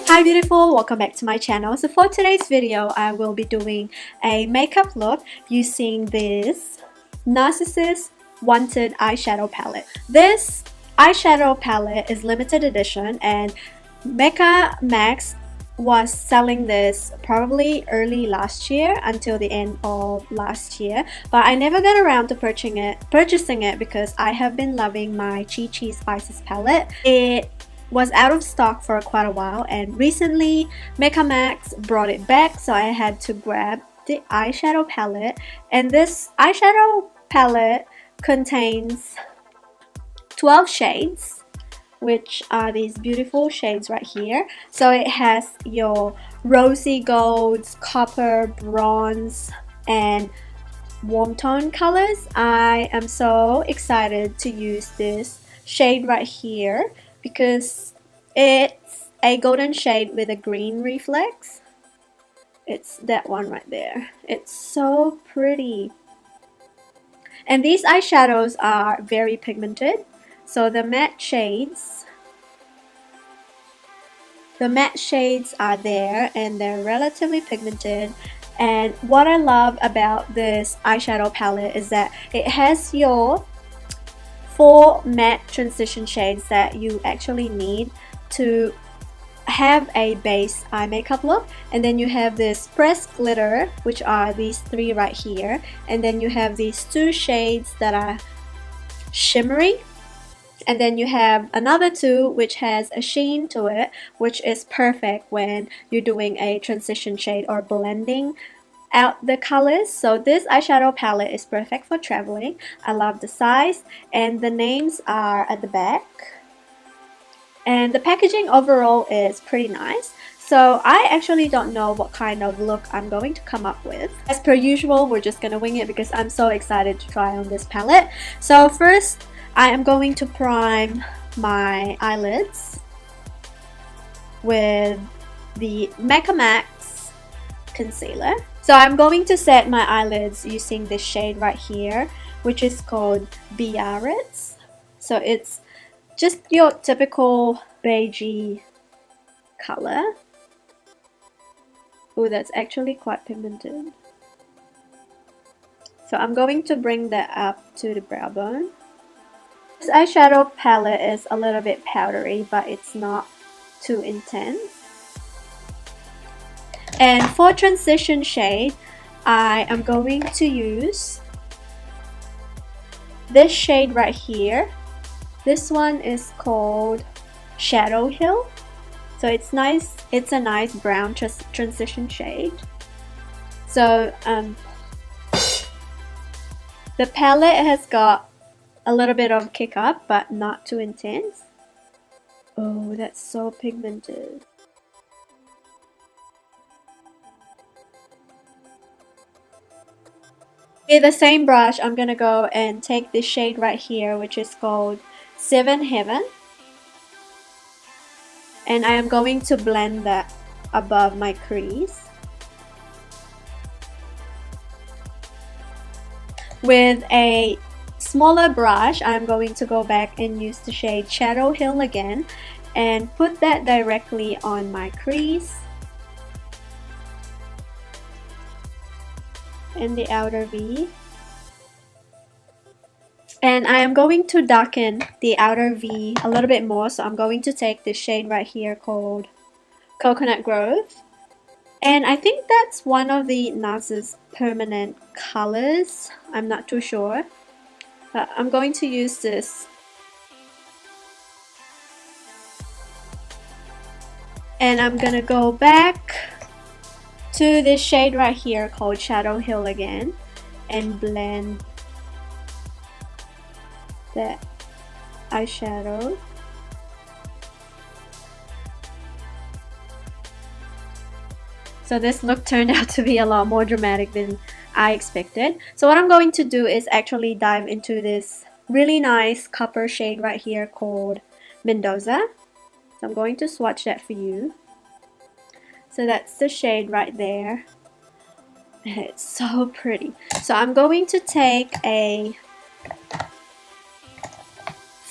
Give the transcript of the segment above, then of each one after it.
Hi beautiful, welcome back to my channel. So for today's video, I will be doing a makeup look using this NARSisist Wanted eyeshadow palette. This eyeshadow palette is limited edition and Mecca Max was selling this probably early last year until the end of last year, but I never got around to purchasing it because I have been loving my Chi Chi Spices palette. It was out of stock for quite a while, and recently Mecca Max brought it back, so I had to grab the eyeshadow palette. And this eyeshadow palette contains 12 shades, which are these beautiful shades right here. So it has your rosy golds, copper, bronze, and warm tone colors. I am so excited to use this shade right here because it's a golden shade with a green reflex. It's that one right there. It's so pretty. And these eyeshadows are very pigmented. So the matte shades are there and they're relatively pigmented. And what I love about this eyeshadow palette is that it has your 4 matte transition shades that you actually need to have a base eye makeup look. And then you have this pressed glitter, which are these 3 right here, and then you have these 2 shades that are shimmery, and then you have another 2 which has a sheen to it, which is perfect when you're doing a transition shade or blending out the colors. So this eyeshadow palette is perfect for traveling. I love the size, and the names are at the back, and the packaging overall is pretty nice. So I actually don't know what kind of look I'm going to come up with. As per usual, we're just gonna wing it because I'm so excited to try on this palette. So first I am going to prime my eyelids with the Mecca Max concealer. So I'm going to set my eyelids using this shade right here, which is called Biarritz. So it's just your typical beigey color. Oh, that's actually quite pigmented. So I'm going to bring that up to the brow bone. This eyeshadow palette is a little bit powdery, but it's not too intense. And for transition shade, I am going to use this shade right here. This one is called Shadow Hill. So it's nice. It's a nice brown transition shade. So the palette has got a little bit of kick up, but not too intense. Oh, that's so pigmented. With the same brush, I'm gonna go and take this shade right here, which is called 7 Heaven, and I am going to blend that above my crease. With a smaller brush, I'm going to go back and use the shade Shadow Hill again and put that directly on my crease and the outer V. And I am going to darken the outer V a little bit more, so I'm going to take this shade right here called Coconut Grove. And I think that's one of the NARS's permanent colors. I'm not too sure. But I'm going to use this. And I'm gonna go back to this shade right here called Shadow Hill again and blend that eyeshadow. So this look turned out to be a lot more dramatic than I expected. So what I'm going to do is actually dive into this really nice copper shade right here called Mendoza. So I'm going to swatch that for you. So that's the shade right there. It's so pretty. So I'm going to take a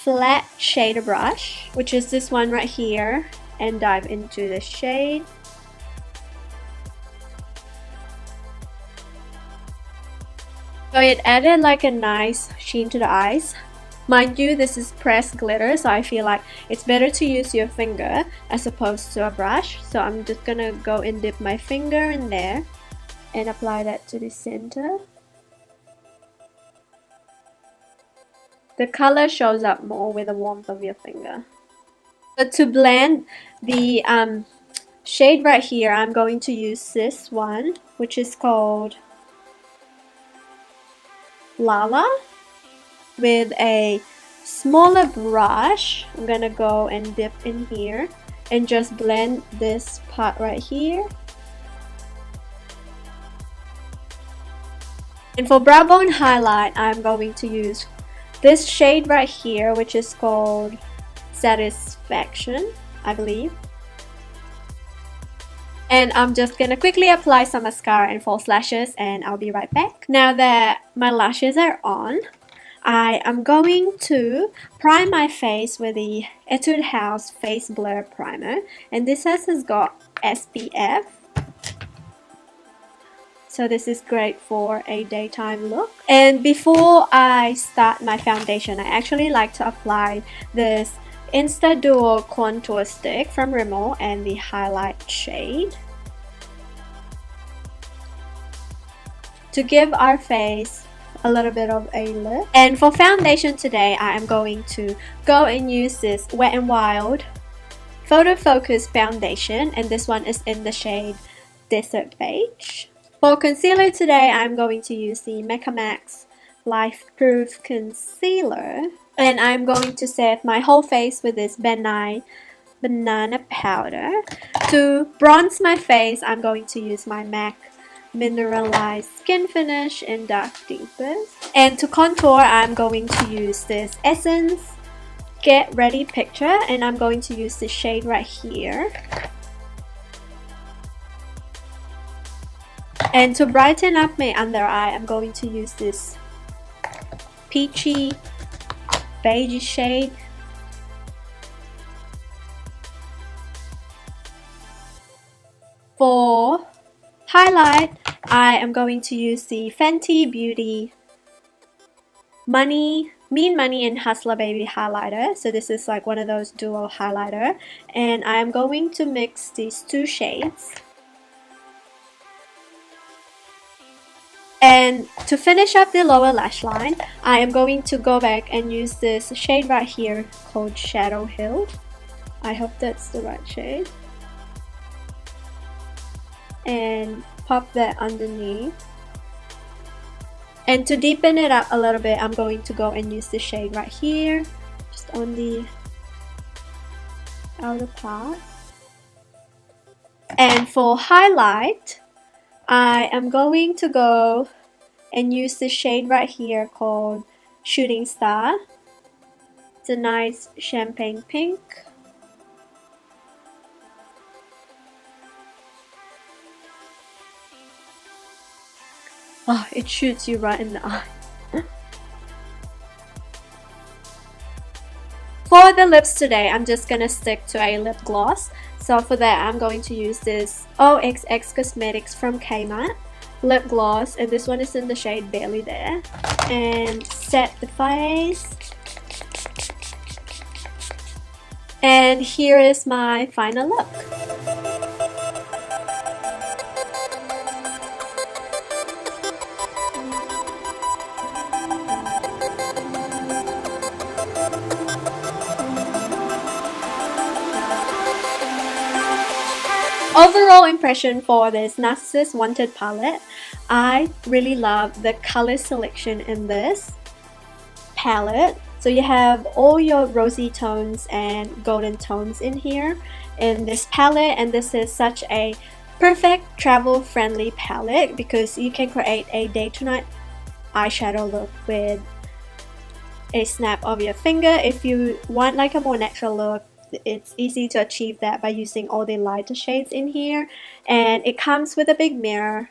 flat shader brush, which is this one right here, and dive into the shade. So it added like a nice sheen to the eyes. Mind you, this is pressed glitter, so I feel like it's better to use your finger as opposed to a brush. So I'm just gonna go and dip my finger in there and apply that to the center. The color shows up more with the warmth of your finger. So to blend the shade right here, I'm going to use this one, which is called Lala. With a smaller brush, I'm gonna go and dip in here and just blend this part right here. And for brow bone highlight, I'm going to use this shade right here, which is called Satisfaction, I believe. And I'm just gonna quickly apply some mascara and false lashes, and I'll be right back. Now that my lashes are on, I am going to prime my face with the Etude House Face Blur Primer, and this has got SPF. So this is great for a daytime look. And before I start my foundation, I actually like to apply this Insta-Duo contour stick from Rimmel and the highlight shade to give our face a little bit of a lift. And for foundation today, I am going to go and use this Wet n Wild Photo Focus foundation, and this one is in the shade Desert Beige. For concealer today, I'm going to use the Mecca Lifeproof concealer, and I'm going to set my whole face with this Nye Banana Powder. To bronze my face, I'm going to use my MAC Mineralized Skin Finish in Dark Deepest. And to contour, I'm going to use this Essence Get Ready Picture, and I'm going to use this shade right here. And to brighten up my under eye, I'm going to use this peachy beige shade. For highlight, I am going to use the Fenty Beauty Mean Money and Hustla Baby highlighter. So this is like one of those dual highlighter, and I am going to mix these two shades. And to finish up the lower lash line, I am going to go back and use this shade right here called Shadow Hill. I hope that's the right shade. And pop that underneath. And to deepen it up a little bit, I'm going to go and use the shade right here, just on the outer part. And for highlight, I am going to go and use the shade right here called Shooting Star. It's a nice champagne pink. Oh, it shoots you right in the eye. For the lips today, I'm just gonna stick to a lip gloss. So for that, I'm going to use this OXX Cosmetics from Kmart lip gloss, and this one is in the shade Barely There. And set the face. And here is my final look. Overall impression for this NARSisist Wanted palette, I really love the color selection in this palette. So you have all your rosy tones and golden tones in here in this palette, and this is such a perfect travel friendly palette because you can create a day to night eyeshadow look with a snap of your finger. If you want like a more natural look, it's easy to achieve that by using all the lighter shades in here, and it comes with a big mirror.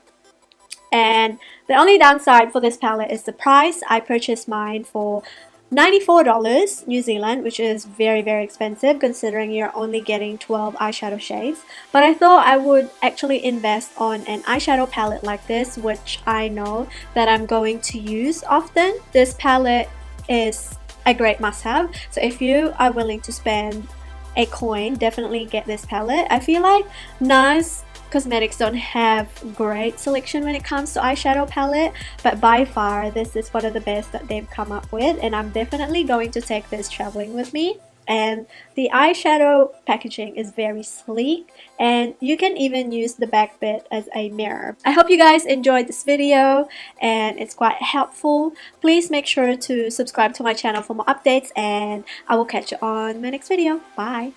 And the only downside for this palette is the price. I purchased mine for $94 New Zealand, which is very expensive considering you're only getting 12 eyeshadow shades. But I thought I would actually invest on an eyeshadow palette like this, which I know that I'm going to use often. This palette is a great must-have, so if you are willing to spend a coin, definitely get this palette. I feel like Nars Cosmetics don't have great selection when it comes to eyeshadow palette, but by far this is one of the best that they've come up with, and I'm definitely going to take this traveling with me. And the eyeshadow packaging is very sleek, and you can even use the back bit as a mirror. I hope you guys enjoyed this video and it's quite helpful. Please make sure to subscribe to my channel for more updates, and I will catch you on my next video. Bye!